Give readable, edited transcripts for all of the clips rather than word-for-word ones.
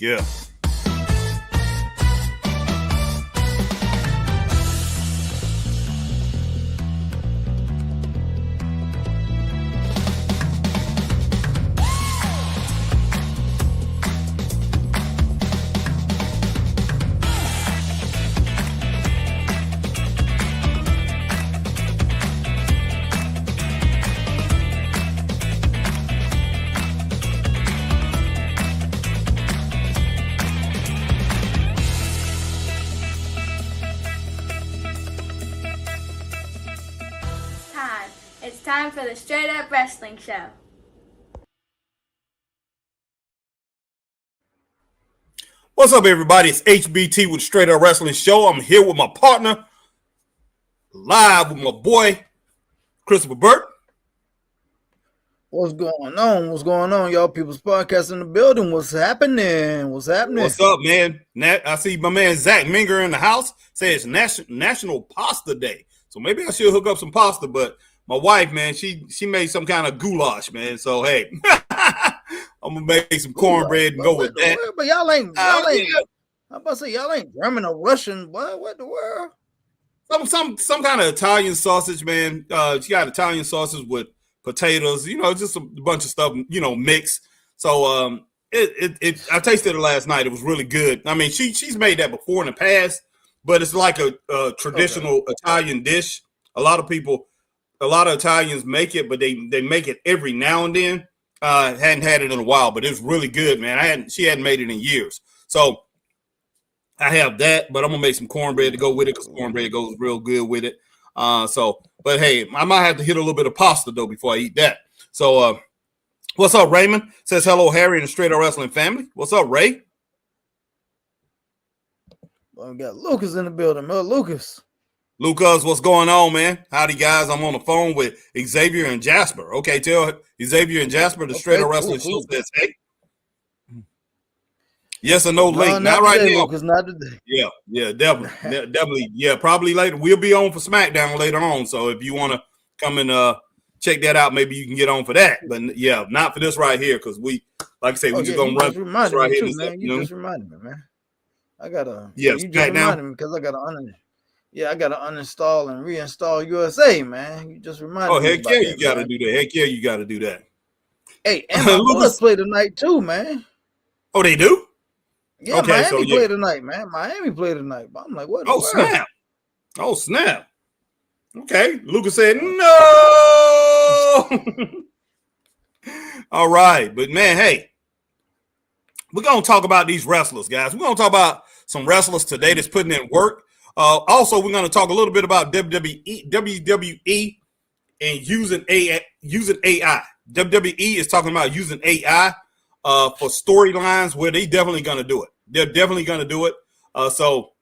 Yeah. It's time for the Straight Up Wrestling Show. What's up, everybody? It's HBT with Straight Up Wrestling Show. I'm here with my partner, live with my boy, Christopher Burt. What's going on? What's going on, y'all? People's Podcast in the building. What's happening? What's happening? What's up, man? I see my man Zach Minger in the house. Says National Pasta Day. So maybe I should hook up some pasta, but my wife, man, she made some kind of goulash, man. So, hey, I'm going to make some cornbread and go with that. But y'all ain't, I'm about to say, y'all ain't German or Russian. What the world? Some kind of Italian sausage, man. She got Italian sausage with potatoes, just a bunch of stuff, mixed. So I tasted it last night. It was really good. I mean, she's made that before in the past, but it's like a traditional Italian dish. A lot of Italians make it, but they make it every now and then. Hadn't had it in a while, but it's really good, man. She hadn't made it in years. So I have that, but I'm gonna make some cornbread to go with it because cornbread goes real good with it. But hey, I might have to hit a little bit of pasta though before I eat that. So what's up, Raymond? Says hello, Harry and the Straight Up Wrestling family. What's up, Ray? Well, we got Lucas in the building. Lucas, what's going on, man? Howdy, guys. I'm on the phone with Xavier and Jasper. Okay, tell Xavier and Jasper the Straight Up Wrestling Show says, hey. Yes or no link? Not right now. Lucas, not today. Yeah, definitely. Yeah, probably later. We'll be on for SmackDown later on. So if you want to come and check that out, maybe you can get on for that. But yeah, not for this right here because we, like I say, we just gonna run this right here. You just reminded me, man. I gotta. Yeah, you just reminded me because I gotta I gotta uninstall and reinstall USA, man. You just reminded me. Oh heck yeah, you gotta do that. Heck yeah, you gotta do that. Hey, and my Bullets play tonight too, man. Oh, they do? Yeah, okay, Miami play tonight, man. Miami play tonight. But I'm like, what? Oh, snap. Oh, snap. Okay. Lucas said, no. All right. But, man, hey, we're going to talk about these wrestlers, guys. We're going to talk about some wrestlers today that's putting in work. Also, we're going to talk a little bit about WWE and using AI. WWE is talking about using AI for storylines where they definitely going to do it. They're definitely going to do it. So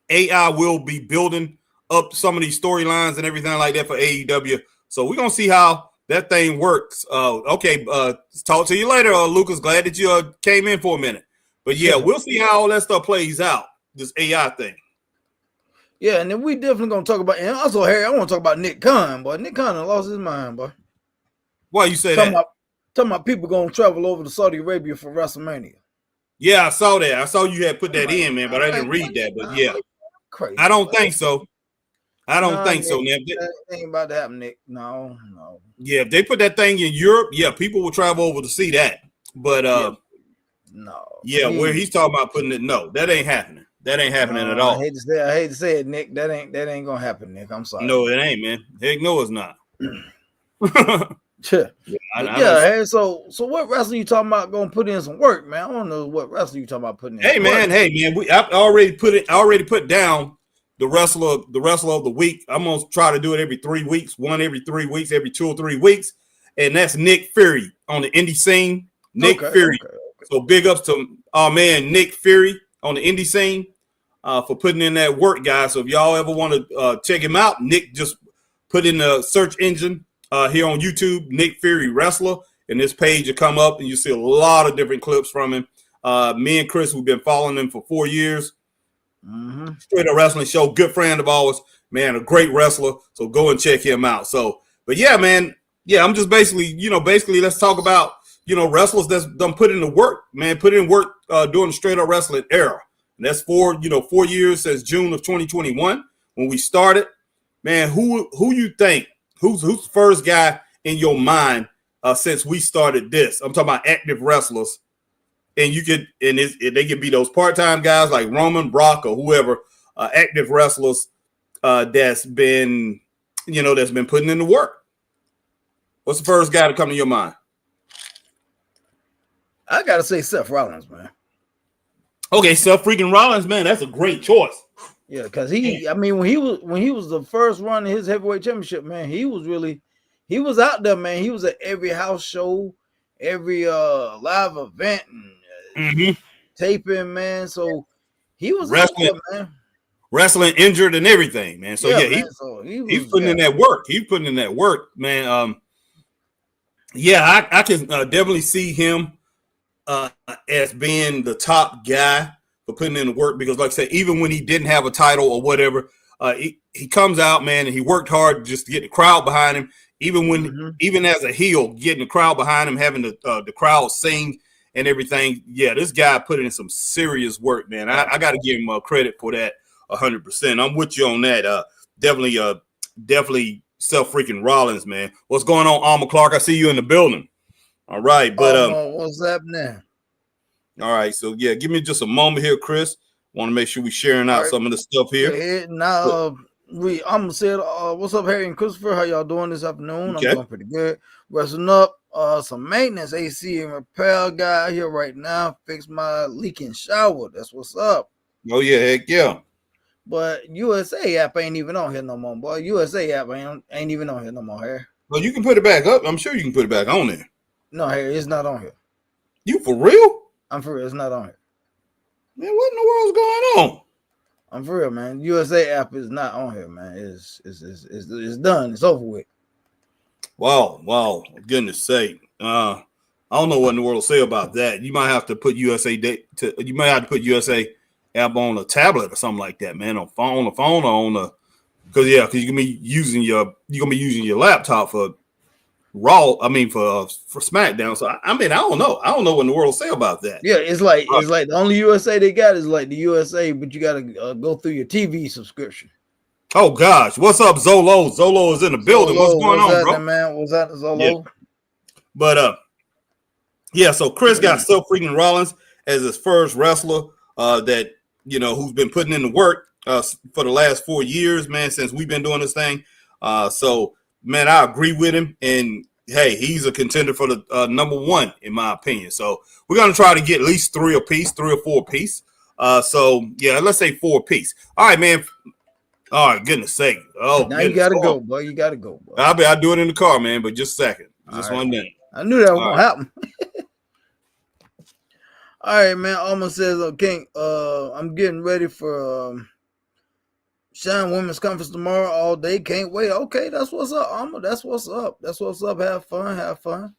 AI will be building up some of these storylines and everything like that for AEW. So we're going to see how that thing works. Okay. Talk to you later, Lucas. Glad that you came in for a minute. But yeah, we'll see how all that stuff plays out, this AI thing. Yeah, and then we definitely going to talk about, and also, Harry, I want to talk about Nick Khan, boy. Nick Khan lost his mind, boy. Why you say that? Talking about people going to travel over to Saudi Arabia for WrestleMania. Yeah, I saw that. I saw you had put that in, man, but I didn't read that. But yeah, crazy. I don't think so. I don't think so, man. That ain't about to happen, Nick. No. Yeah, if they put that thing in Europe, yeah, people will travel over to see that. But no. Yeah, where he's talking about putting it, no, that ain't happening. That ain't happening at all. I hate to say it, Nick. That ain't gonna happen, Nick. I'm sorry. No, it ain't, man. Heck no, it's not. Hey, so what wrestler you talking about gonna put in some work, man? I don't know what wrestler you talking about putting in. Hey man, I already put down the wrestler of the week. I'm gonna try to do it every 3 weeks, one every 3 weeks, every 2 or 3 weeks, and that's Nick Fury on the indie scene. Nick Fury. Okay. So big ups to our man Nick Fury on the indie scene for putting in that work, guys. So if y'all ever want to check him out, Nick just put in the search engine. Here on YouTube, Nick Fury Wrestler, and this page will come up and you see a lot of different clips from him. Me and Chris, we've been following him for 4 years. Straight Up Wrestling Show, good friend of ours, man, a great wrestler. So go and check him out. So, but yeah, man, yeah, I'm just basically let's talk about, wrestlers that's done put in the work, man, put in work during the straight up wrestling era. And that's 4 years since June of 2021 when we started. Man, who you think who's the first guy in your mind since we started this? I'm talking about active wrestlers, and they could be those part-time guys like Roman, Brock, or whoever, active wrestlers that's been putting in the work. What's the first guy to come to your mind? I gotta say Seth Rollins, man. Okay, Seth freaking Rollins, man, that's a great choice. Yeah, because when he was the first run in his heavyweight championship, man, he was out there, man. He was at every house show, every live event, and taping, man. So he was wrestling, out there, man. Wrestling injured and everything, man. So he's putting in that work. He's putting in that work, man. I can definitely see him as being the top guy for putting in the work, because like I said, even when he didn't have a title or whatever, he comes out, man, and he worked hard just to get the crowd behind him. Even as a heel, getting the crowd behind him, having the crowd sing and everything. Yeah, this guy put in some serious work, man. I got to give him credit for that 100%. I'm with you on that. Definitely Seth freaking Rollins, man. What's going on, Alma Clark? I see you in the building. All right, but what's happening? All right, so yeah, give me just a moment here, Chris. Want to make sure we're sharing out some of the stuff here. Now, I'm gonna say, what's up, Harry and Christopher? How y'all doing this afternoon? Okay. I'm doing pretty good. Resting up. Some maintenance AC and repair guy here right now. Fix my leaking shower. That's what's up. Oh yeah, heck yeah. But USA app ain't even on here no more, boy. USA app ain't even on here no more, Harry. Well, you can put it back up. I'm sure you can put it back on there. No, Harry, it's not on here. You for real? I'm for real. It's not on here. Man, what in the world's going on? I'm for real, man. USA app is not on here, man. It's done. It's over with. Wow. Goodness sake. I don't know what in the world to say about that. You might have to put USA app on a tablet or something like that, man. On the phone or on the, because you're gonna be using your laptop for Raw. I mean for SmackDown. So I don't know. I don't know what in the world to say about that. Yeah, it's like the only USA they got is like the USA, but you gotta go through your TV subscription. Oh gosh, what's up, Zolo? Zolo is in the building. What's going on, bro? Man, was that Zolo? Yeah. But so Chris got Seth freaking Rollins as his first wrestler that who's been putting in the work for the last 4 years, man, since we've been doing this thing. So man, I agree with him, and hey, he's a contender for the number one in my opinion. So we're gonna try to get at least 3 or 4 apiece. So yeah, let's say 4 apiece. All right, man. All right, goodness sake. Oh, now you gotta go, boy. You gotta go, boy. I'll do it in the car, man, but just a second. Just right. 1 minute. I knew that was gonna happen. All right, man. Alma says, okay, I'm getting ready for Shine Women's Conference tomorrow all day. Can't wait. Okay, that's what's up, Alma. That's what's up. That's what's up. Have fun.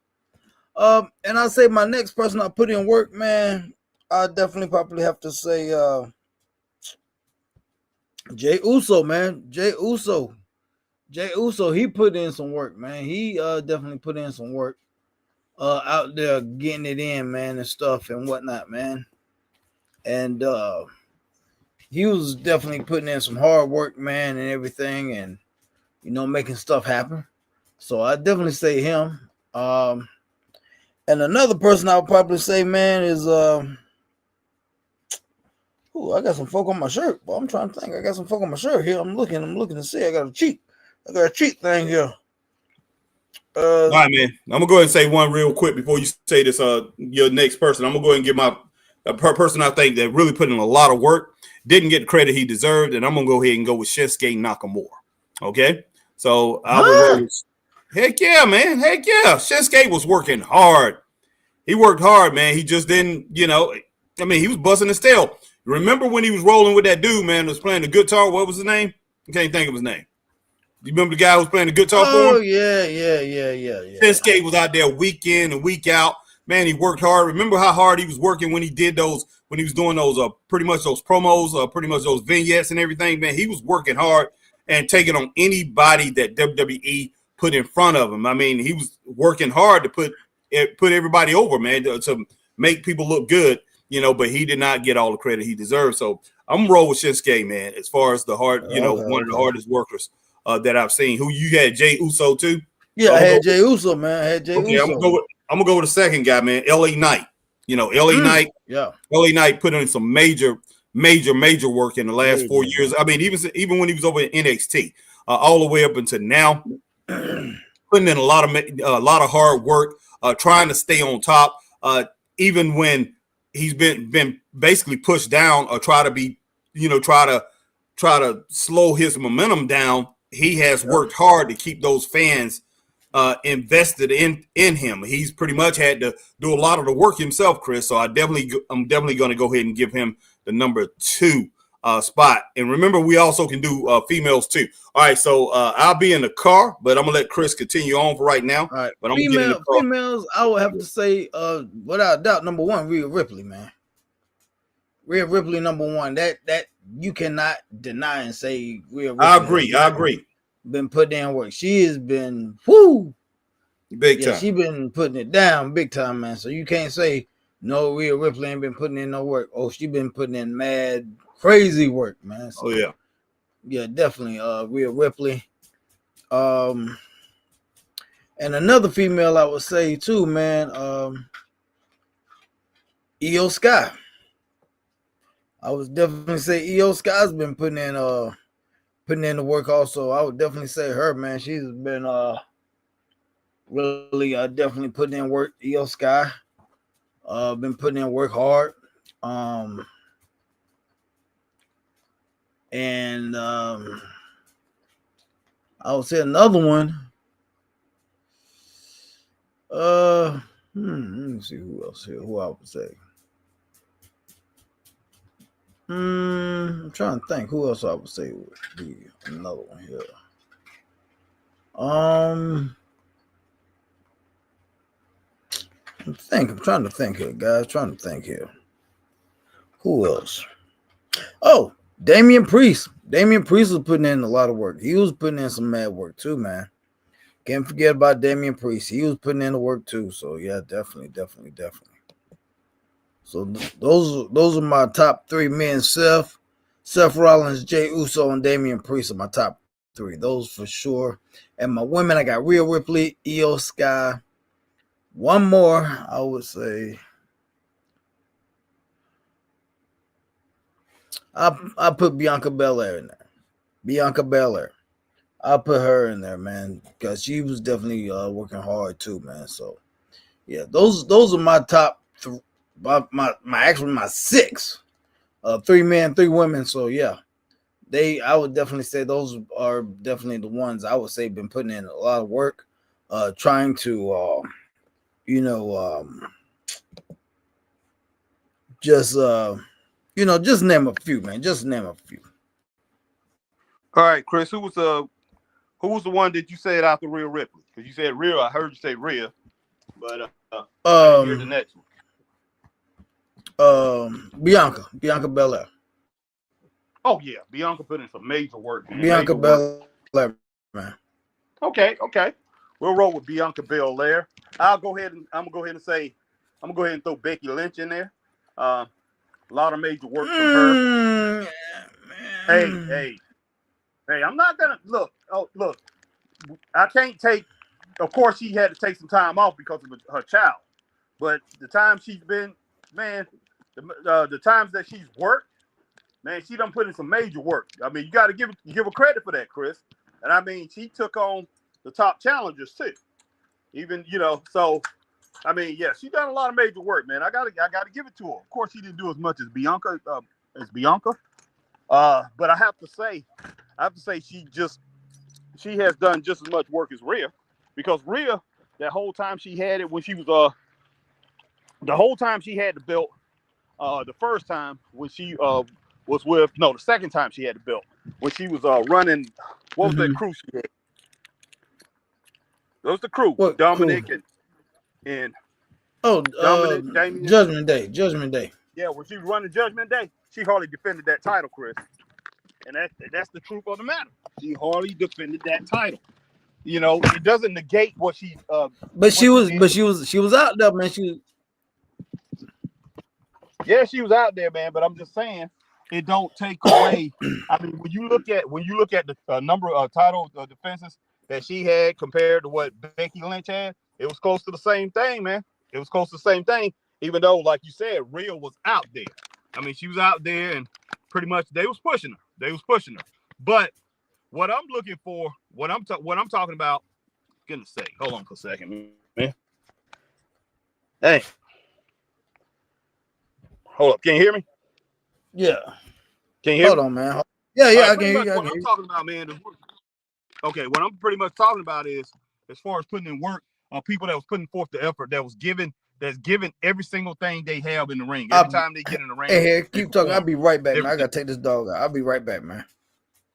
And I say my next person I put in work, man, I definitely probably have to say Jey Uso, man. Jey Uso, he put in some work, man. He definitely put in some work out there getting it in, man, and stuff and whatnot, man. And he was definitely putting in some hard work, man, and everything, and making stuff happen. So I definitely say him. And another person I would probably say, man, is I got some folk on my shirt. Well, I'm trying to think. I got some folk on my shirt here. I'm looking to see. I got a cheat thing here. All right, man. I'm gonna go ahead and say one real quick before you say this. Your next person. I'm gonna go ahead and give my person I think that really put in a lot of work, didn't get the credit he deserved, and I'm gonna go ahead and go with Shinsuke Nakamura. Okay, so heck yeah, man. Heck yeah. Shinsuke was working hard. He worked hard, man. He just didn't, he was busting his tail. Remember when he was rolling with that dude, man, was playing the guitar? What was his name? I can't think of his name. You remember the guy who was playing the guitar for him? Oh, yeah. Shinsuke was out there week in and week out. Man, he worked hard. Remember how hard he was working when he did those, when he was doing those, pretty much those promos, pretty much those vignettes and everything, man. He was working hard and taking on anybody that WWE put in front of him. I mean, he was working hard to put everybody over, man, to make people look good. but he did not get all the credit he deserved. So I'm gonna roll with Shinsuke, man, as far as the hard, one of the hardest workers that I've seen. Who you had, Jey Uso too? Yeah, I had Jey Uso, man. I had Jey Uso. I'm gonna go with the second guy, man, LA Knight. LA Knight. Yeah. LA Knight put in some major work in the last 4 years. I mean, even when he was over in NXT, all the way up until now, putting in a lot of hard work, trying to stay on top. Even when he's been basically pushed down or try to slow his momentum down, he has worked hard to keep those fans invested in him. He's pretty much had to do a lot of the work himself, Chris. So I'm definitely going to go ahead and give him the number 2 spot. And remember, we also can do females too. All right, so I'll be in the car, but I'm gonna let Chris continue on for right now. All right, but I'm gonna get in the car. Females, I would have to say, without doubt, number 1, Rhea Ripley, man. Rhea Ripley, number 1. That you cannot deny and say Rhea Ripley. I agree. Been putting in work. She has been big time. She been putting it down big time, man. So you can't say no, Rhea Ripley ain't been putting in no work. Oh, she been putting in mad crazy work, man. So, yeah, definitely. Rhea Ripley. And another female I would say too, man. Io Sky. I would definitely say Io Sky's been putting in the work also. I would definitely say her, man. She's been really definitely putting in work. Io Sky been putting in work hard. And I would say another one. Let me see who else here. Who I would say. I'm trying to think who else I would say would be another one here. I'm trying to think here, guys. Trying to think here. Who else? Oh, Damian Priest. Damian Priest was putting in a lot of work. He was putting in some mad work too, man. Can't forget about Damian Priest. He was putting in the work too. So yeah, definitely. So those are my top 3 men. Seth Rollins, Jey Uso, and Damian Priest are my top 3. Those for sure. And my women, I got Rhea Ripley, Io Sky. One more, I would say. I put Bianca Belair in there. Bianca Belair. I'll put her in there, man, because she was definitely working hard too, man. So yeah, those are my top 3. My 6, 3 men, 3 women. So yeah, I would definitely say those are definitely the ones I would say been putting in a lot of work, trying to, just name a few, man. Just name a few. All right, Chris, who was the one that you said after Rhea Ripley? Because you said Rhea, I heard you say Rhea, but I didn't hear the next one. Bianca Belair. Oh yeah, Bianca put in some major work. Man. Bianca Belair, man. Okay. We'll roll with Bianca Belair. I'm gonna go ahead and throw Becky Lynch in there. A lot of major work from her. Hey, I'm not gonna look. Oh, look, I can't take. Of course, she had to take some time off because of her child, but the time she's been, man, the times that she's worked, man, she done put in some major work. I mean, you got to give her credit for that, Chris. And I mean, she took on the top challengers too. Even so. I mean, yeah, she done a lot of major work, man. I gotta give it to her. Of course, she didn't do as much as Bianca. But I have to say she has done just as much work as Rhea, because Rhea, that whole time she had it when she was the whole time she had the belt, the first time when she the second time she had the belt when she was running. What was that crew she had? That was the crew. What Dominic crew? and Dominic, Damien. Judgment Day. Yeah, when she was running Judgment Day, she hardly defended that title, Chris. And that's the truth of the matter. She hardly defended that title. It doesn't negate what she. But she was out there, man. Yeah, she was out there, man. But I'm just saying, it don't take away. I mean, when you look at the number of title defenses that she had compared to what Becky Lynch had, it was close to the same thing, man. It was close to the same thing, even though, like you said, Rhea was out there. I mean, she was out there, and pretty much they was pushing her. But what I'm looking for, what I'm talking about, goodness sake, hold on for a second, man. Hey, hold up, can you hear me? Yeah. Can you hear Hold me? on, man. Yeah, yeah, I can hear you. What I'm talking about, man, is okay. What I'm pretty much talking about is, as far as putting in work, people that was putting forth the effort, that's giving every single thing they have in the ring. Every time they get in the ring. Hey, keep talking. I'll be right back, man. I gotta take this dog out. I'll be right back, man.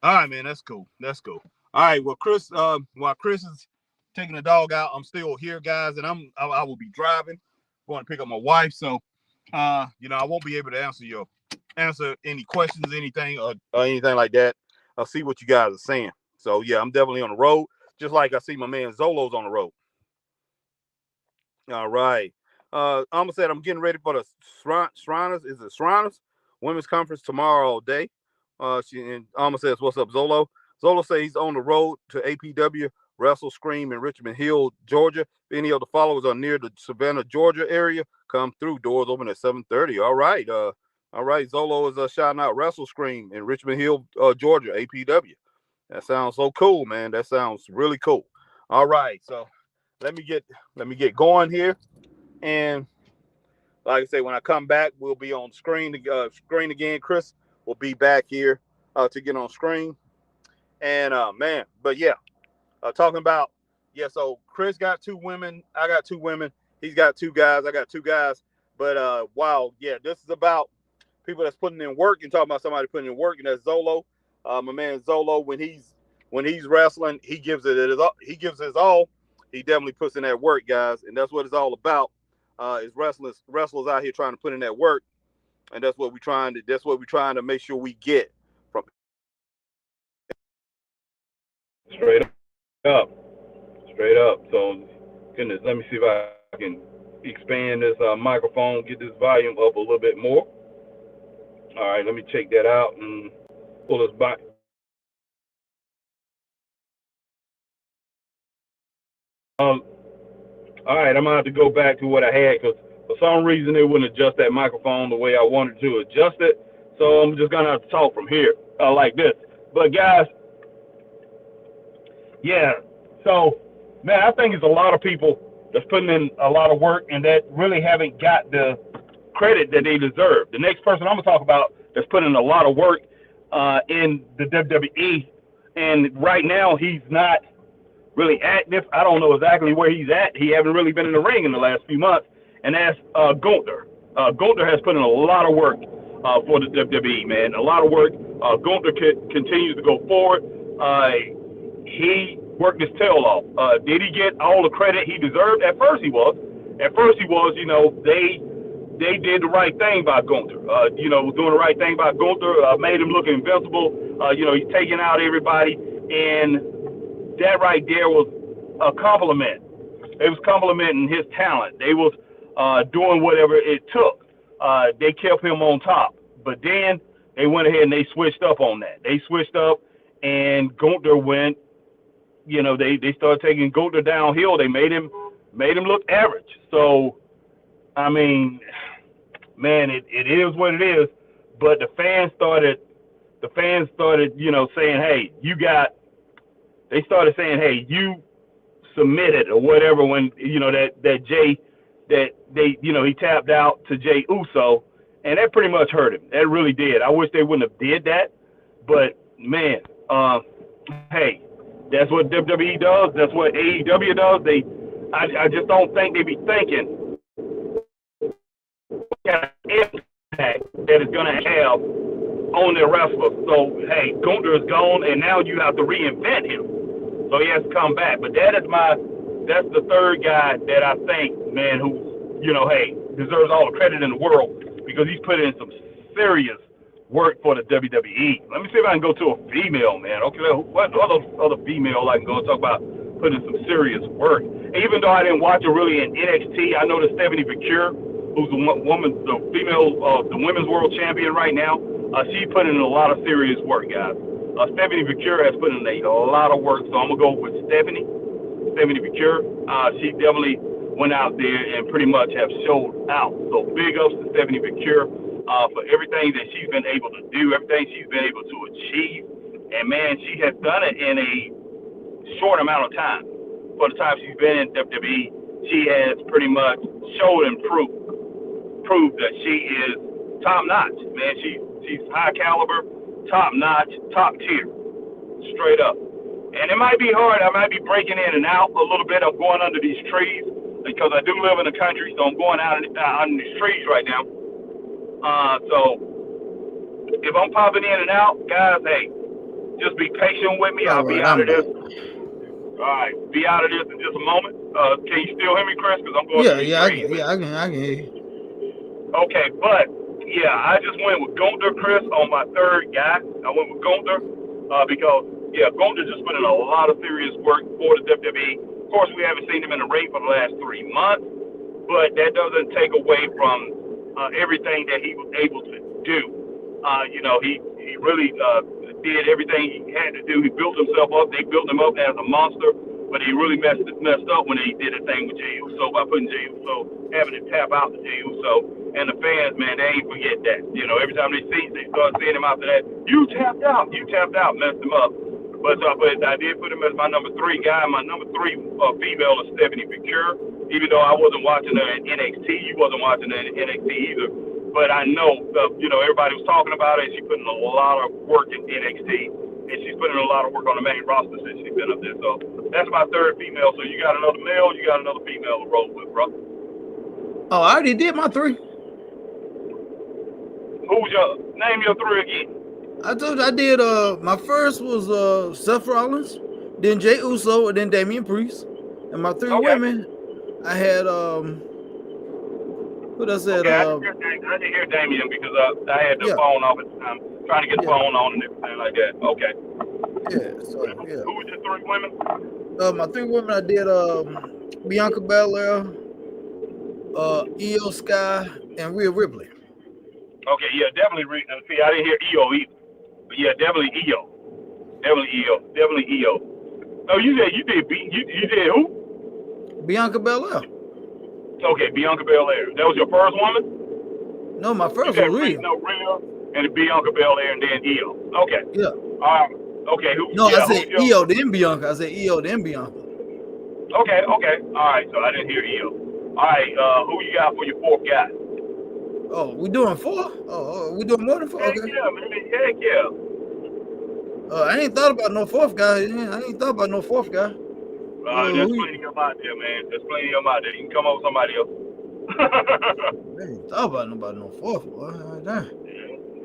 All right, man. That's cool. All right. Well, Chris, while Chris is taking the dog out, I'm still here, guys, and I will be driving, going to pick up my wife. So, I won't be able to answer any questions, anything or anything like that. I'll see what you guys are saying. So yeah, I'm definitely on the road, just like I see my man Zolo's on the road. All right. Alma said I'm getting ready for the Shriners. Is it Shriners Women's Conference tomorrow all day? And Alma says, "What's up, Zolo?" Zolo says he's on the road to APW Wrestle Scream in Richmond Hill, Georgia. If any of the followers are near the Savannah, Georgia area, come through. Doors open at 7:30. All right. All right. Zolo is shouting out Wrestle Scream in Richmond Hill, Georgia, APW. That sounds so cool, man. That sounds really cool. All right. So let me get going here. And like I say, when I come back, we'll be on screen again. Chris will be back here to get on screen. And man, but yeah, talking about so Chris got 2 women, I got 2 women, he's got 2 guys, I got 2 guys. But wow, yeah, this is about people that's putting in work and talking about somebody putting in work, and that's Zolo. My man Zolo, when he's wrestling, he gives his all. He definitely puts in that work, guys, and that's what it's all about. Is wrestlers out here trying to put in that work, and that's what we're trying to make sure we get from. Straight up. So, goodness, let me see if I can expand this microphone, get this volume up a little bit more. All right, let me check that out and pull this back. All right, I'm going to have to go back to what I had because for some reason it wouldn't adjust that microphone the way I wanted to adjust it. So I'm just going to have to talk from here like this. But, guys, yeah, so, man, I think it's a lot of people that's putting in a lot of work and that really haven't got the credit that they deserve. The next person I'm going to talk about that's putting in a lot of work in the WWE, and right now he's not really active. I don't know exactly where he's at. He haven't really been in the ring in the last few months, and that's Gunther. Gunther has put in a lot of work for the WWE, man, a lot of work. Gunther continues to go forward. He worked his tail off. Did he get all the credit he deserved? At first he was. They did the right thing by Gunther. Was doing the right thing by Gunther, made him look invincible. He's taking out everybody, and that right there was a compliment. It was complimenting his talent. They was doing whatever it took. They kept him on top. But then they went ahead and they switched up on that. They switched up, and Gunther went. They started taking Gunther downhill. They made him look average. So, I mean, man, it is what it is. But the fans started, saying, hey, they started saying, hey, you submitted or whatever when, he tapped out to Jey Uso, and that pretty much hurt him. That really did. I wish they wouldn't have did that. But, man, hey, that's what WWE does. That's what AEW does. I just don't think they be thinking what kind of impact that it's going to have on their wrestlers. So, hey, Gunther is gone, and now you have to reinvent him. So he has to come back. But that's the third guy that I think, man, who, deserves all the credit in the world because he's put in some serious work for the WWE. Let me see if I can go to a female, man. Okay, what other female I can go and talk about putting some serious work? Even though I didn't watch her really in NXT, I know that Stephanie McCure who's the female, the women's world champion right now. She put in a lot of serious work, guys. Stephanie Vicure has put in a lot of work, so I'm gonna go with Stephanie Vicure. She definitely went out there and pretty much have showed out. So big ups to Stephanie Vicure for everything that she's been able to do, everything she's been able to achieve. And man, she has done it in a short amount of time. For the time she's been in WWE, she has pretty much showed and proved that she is top notch. Man, she's high caliber, top notch, top tier, straight up. And it might be hard. I might be breaking in and out a little bit. I'm going under these trees because I do live in the country, so I'm going out under these trees right now. So if I'm popping in and out, guys, hey, just be patient with me. I'll be out of this. All right, be out of this in just a moment. Can you still hear me, Chris? Because I'm going. I can hear you. Okay, but yeah, I just went with Gunther, Chris, on my third guy. I went with Gunther because Gunther just put in a lot of serious work for the WWE. Of course, we haven't seen him in the ring for the last 3 months, but that doesn't take away from everything that he was able to do. He really did everything he had to do. He built himself up. They built him up as a monster, but he really messed up when he did a thing with Jey Uso by putting Jey Uso, having to tap out to Jey Uso. And the fans, man, they ain't forget that. Every time they start seeing him after that, you tapped out, messed him up. But I did put him as my number 3 guy. My number 3 female is Stephanie Vicure. Even though I wasn't watching her in NXT, you wasn't watching her in NXT either. But I know, everybody was talking about it. She's putting a lot of work in NXT, and she's putting a lot of work on the main roster since she's been up there. So that's my 3rd female. So you got another male, you got another female to roll with, bro. Oh, I already did my 3. Name your 3 again. I told you I did. My first was Seth Rollins, then Jey Uso, and then Damian Priest. And my 3 women, I had what I said. Okay, I didn't hear Damian because I had the phone off at the time, trying to get the phone on and everything like that. Okay. Yeah. So yeah. Who was your 3 women? My 3 women, I did Bianca Belair, Io Sky, and Rhea Ripley. Okay, yeah, definitely. See, I didn't hear Io either. But yeah, definitely Io. Definitely Io. Oh, you did who? Bianca Belair. Okay, Bianca Belair. That was your first woman? No, my first was Rhea. No, Rhea, and Bianca Belair, and then Io. Okay. Yeah. Okay. I said Io, then Bianca. I said Io, then Bianca. Okay. All right, so I didn't hear Io. All right, who you got for your 4th guy? Oh, we doing 4? Oh, we doing more than 4? Heck Okay. yeah, man. Heck yeah. I ain't thought about no 4th guy. There's plenty of them out there, man. There's plenty of them out there. You can come up with somebody else. I ain't thought about no 4th, boy. Damn.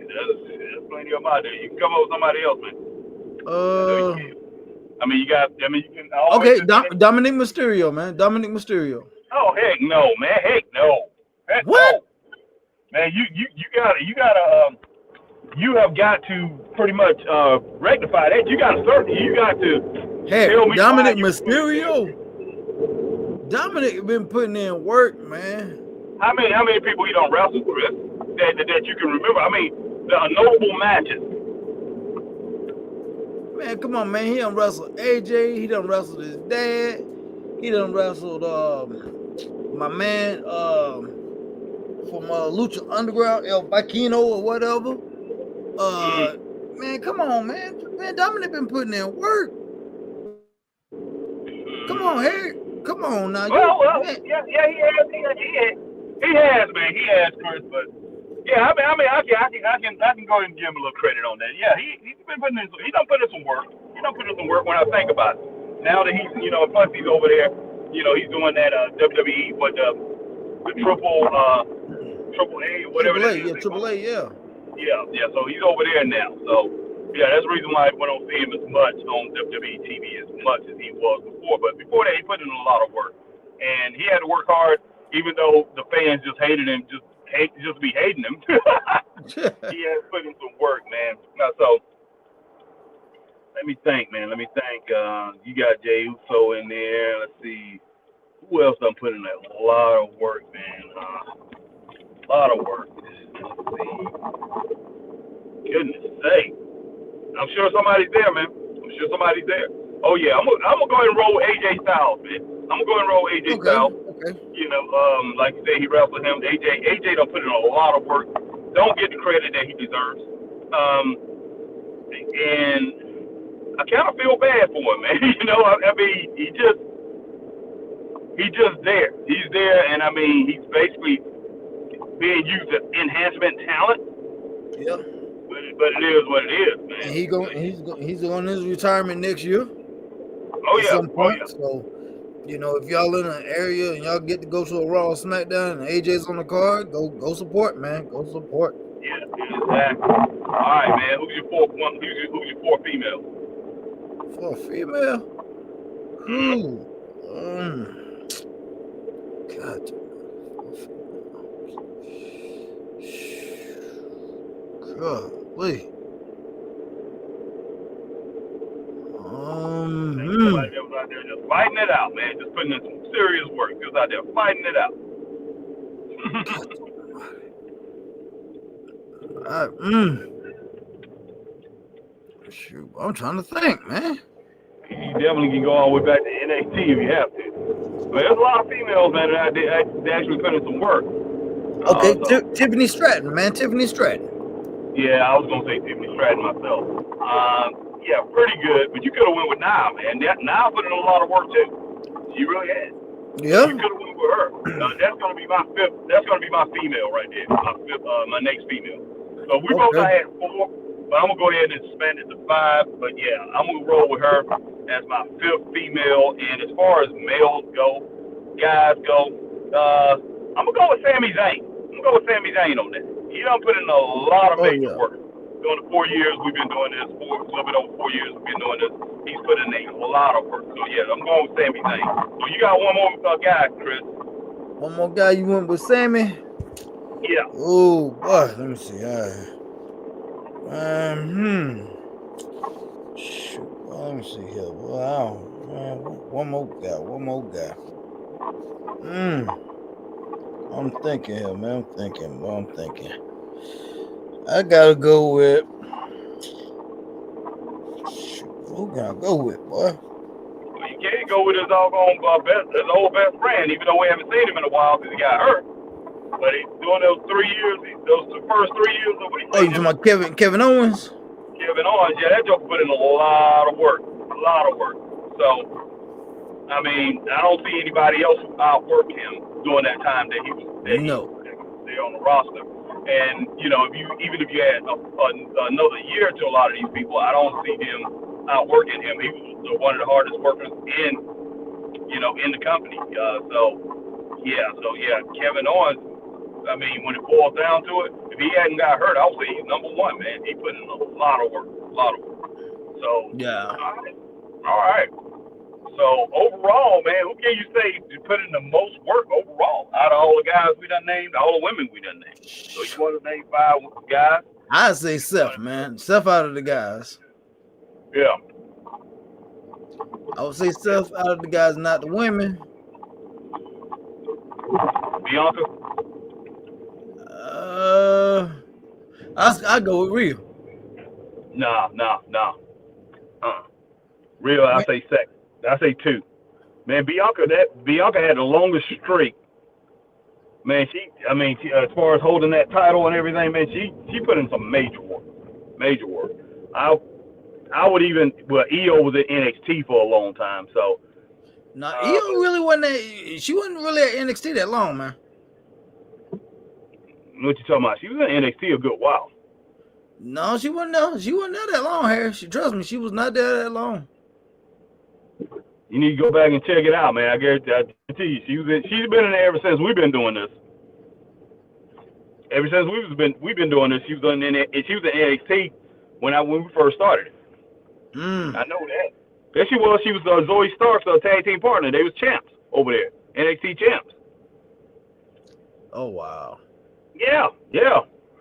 There's plenty of them out there. You can come up with somebody else, man. You can. Okay, Dominic Mysterio, man. Dominic Mysterio. Oh heck no, man. Heck no. What? No. Man, you have got to pretty much rectify that. You got to Hey, tell me Dominic Mysterio. Dominic been putting in work, man. How many people he don't wrestle, Chris? That you can remember? I mean, the notable matches. Man, come on, man. He done wrestled AJ. He done wrestled his dad. He done wrestled my man from Lucha Underground, El Bacchino or whatever. Man, come on, man. Man, Dominic been putting in work. Come on, hey. Come on now. Well, yeah, he has, man. He has, Chris, but yeah, I can go ahead and give him a little credit on that. Yeah, he's been putting in he done put in some work. He done put in some work when I think about it. Now that he's plus he's over there, he's doing that WWE the triple A or whatever. Triple A, yeah. Yeah. So he's over there now. So yeah, that's the reason why we don't see him as much on WWE TV as much as he was before. But before that, he put in a lot of work, and he had to work hard, even though the fans just hated him, just be hating him. He has put in some work, man. Now, so let me think, man. You got Jey Uso in there. Let's see. Who else I'm putting in a lot of work, man? A lot of work. Let's see. Goodness sake. I'm sure somebody's there, man. I'm sure somebody's there. Oh yeah, I'm gonna go ahead and roll with AJ Styles, man. I'm gonna go ahead and roll with AJ Styles. Okay. You know, like you said, he wrestled him. AJ don't put in a lot of work. Don't get the credit that he deserves. And I kind of feel bad for him, man. You know, I mean, he's just there. He's there, and I mean, he's basically being used as enhancement talent. Yeah. But it is what it is, man. And he's on his retirement next year. Oh at yeah. some point. Oh, yeah. So, you know, if y'all in an area and y'all get to go to a Raw or SmackDown and AJ's on the card, go support, man. Go support. Yeah, exactly. All right, man. Who's your fourth one? Who's your fourth female? For a female? Who? God. Golly. Somebody that was out there just fighting it out, man. Just putting in some serious work. Just out there fighting it out. Shoot, I'm trying to think, man. You definitely can go all the way back to NXT if you have to. But there's a lot of females, man, that they actually put in some work. Okay, Tiffany Stratton, man. Tiffany Stratton. Yeah, I was gonna say Tiffany Stratton myself. Yeah, pretty good, but you could have went with Nia, man. Nia put in a lot of work too. She really had. Yeah. You could have went with her. That's gonna be my fifth. That's gonna be my female right there. My fifth, my next female. So we both had 4, but I'm gonna go ahead and expand it to 5. But yeah, I'm gonna roll with her as my 5th female. And as far as males go, guys go, I'm gonna go with Sami Zayn. I'm gonna go with Sami Zayn on that. He done put in a lot of major work. During the 4 years we've been doing this, a little bit over 4 years we've been doing this, he's put in a lot of work. So yeah, I'm going with Sami Zayn. So you got one more guy, Chris. One more guy you went with Sammy? Yeah. Oh boy, let me see. Shoot, let me see here. Wow, man, one more guy. I'm thinking here, man. I'm thinking. I gotta go with. Shoot, who can I go with, boy? Well, you can't go with his doggone his old best friend, even though we haven't seen him in a while because he got hurt. But he's doing those 3 years, those first 3 years of what he's you talking about Kevin Owens? Kevin Owens, yeah, that joker put in a lot of work. So, I mean, I don't see anybody else who outworked him during that time that he was there on the roster. And you know, even if you had another year to a lot of these people, I don't see him outworking him. He was one of the hardest workers in the company. So yeah, Kevin Owens. I mean, when it boils down to it, if he hadn't got hurt, I would say he's number 1, man. He put in a lot of work. So yeah. All right. So overall, man, who can you say put in the most work overall out of all the guys we done named, all the women we done named? So you want to name 5 guys? I'd say Seth, man. Seth out of the guys. Yeah. I would say Seth out of the guys, not the women. Bianca? I go with Rhea. Nah. Rhea, I say second. I say 2. Man, Bianca had the longest streak. Man, she as far as holding that title and everything, man, she put in some major work. I would even, Io was at NXT for a long time, so. No, Io really wasn't she wasn't really at NXT that long, man. What you talking about? She was at NXT a good while. No, she wasn't there. She wasn't there that long, Harry. Trust me, she was not there that long. You need to go back and check it out, man. I guarantee you, she's been in there ever since we've been doing this. Ever since we've been doing this, she was in NXT when we first started. I know that. There she was. She was Zoe Stark's tag team partner. They was champs over there, NXT champs. Oh wow. Yeah.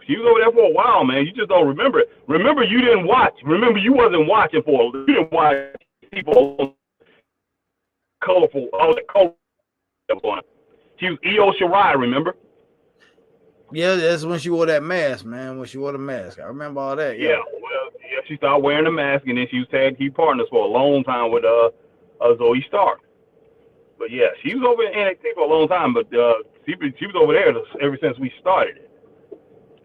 She was over there for a while, man. You just don't remember it. Remember, you didn't watch. Remember, you wasn't watching for. You didn't watch people. Colorful, all that color that was on. She was Io Shirai, remember? Yeah, that's when she wore that mask, man. When she wore the mask, I remember all that. Yeah, well, yeah, she started wearing the mask, and then she was tag team partners for a long time with Zoe Stark. But yeah, she was over in NXT for a long time, but she was over there ever since we started it.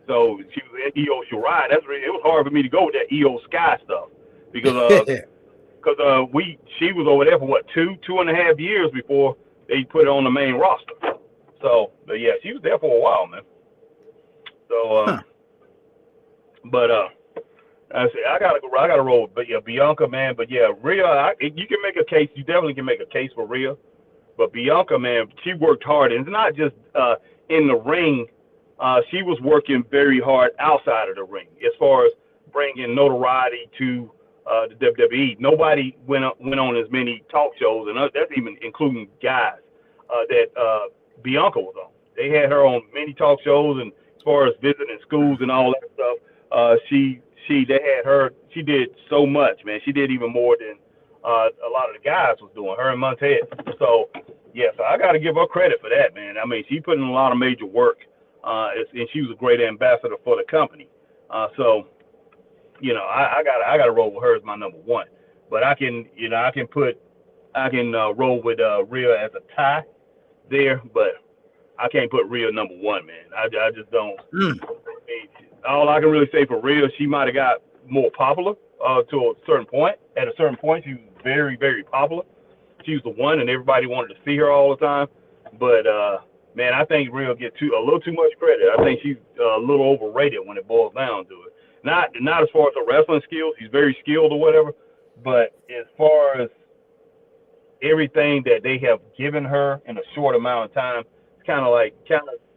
So she was at Io Shirai. It was hard for me to go with that Io Sky stuff because she was over there for what 2.5 years before they put her on the main roster. So, but yeah, she was there for a while, man. So, but I gotta roll. But yeah, Bianca, man. But yeah, Rhea, you can make a case. You definitely can make a case for Rhea. But Bianca, man, she worked hard, and it's not just in the ring. She was working very hard outside of the ring, as far as bringing notoriety to the WWE. Nobody went on as many talk shows, and that's even including guys that Bianca was on. They had her on many talk shows, and as far as visiting schools and all that stuff, they had her. She did so much, man. She did even more than a lot of the guys was doing. Her and Montez. So yeah, so I got to give her credit for that, man. I mean, she put in a lot of major work, and she was a great ambassador for the company. So you know, I got to roll with her as my number one. But I can roll with Rhea as a tie there, but I can't put Rhea number one, man. I just don't. All I can really say for Rhea, she might have got more popular to a certain point. At a certain point, she was very, very popular. She was the one, and everybody wanted to see her all the time. But man, I think Rhea get a little too much credit. I think she's a little overrated when it boils down to it. Not as far as her wrestling skills. She's very skilled or whatever, but as far as everything that they have given her in a short amount of time, it's kind of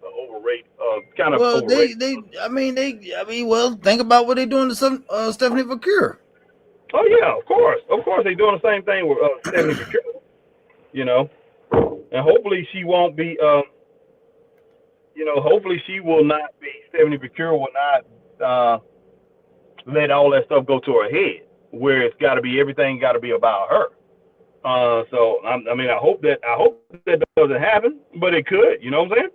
overrated. Well, overrated. well, think about what they're doing to Stephanie Vaquer. Oh yeah, of course, they're doing the same thing with Stephanie Vaquer. You know, and hopefully she won't be. Hopefully she will not be. Stephanie Vaquer will not let all that stuff go to her head, where it's got to be everything got to be about her. So I hope that doesn't happen, but it could. You know what I'm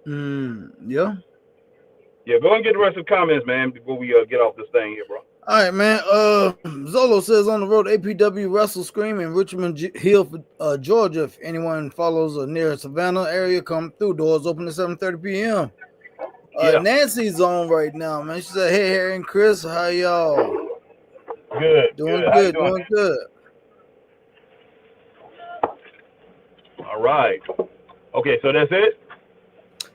saying? Yeah. Yeah, go and get the rest of the comments, man, before we get off this thing here, bro. All right, man. Zolo says on the road, APW Wrestle Scream in Richmond Hill, Georgia. If anyone follows or near Savannah area, come through. Doors open at 7:30 p.m. Yeah. Nancy's on right now, man. She said, "Hey, Harry and Chris, how y'all?" Good. Doing good. Doing good. All right. Okay, so that's it?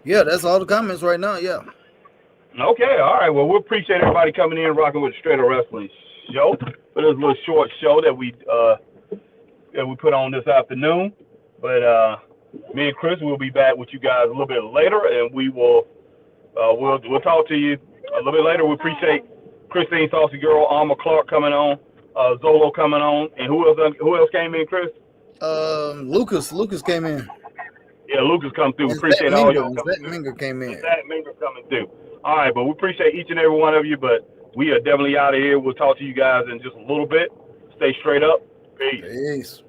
Yeah, that's all the comments right now. Yeah. Okay, all right. Well, we appreciate everybody coming in and rocking with the Straight Up Wrestling Show for this little short show that we put on this afternoon. But me and Chris will be back with you guys a little bit later, and we will we'll talk to you a little bit later. We appreciate Christine Saucy Girl, Alma Clark coming on, Zolo coming on, and who else came in, Chris? Lucas came in. Yeah, Lucas come through. We appreciate all y'all coming through. Minger came in. Zach Minger coming through. All right, but we appreciate each and every one of you, but we are definitely out of here. We'll talk to you guys in just a little bit. Stay straight up. Peace.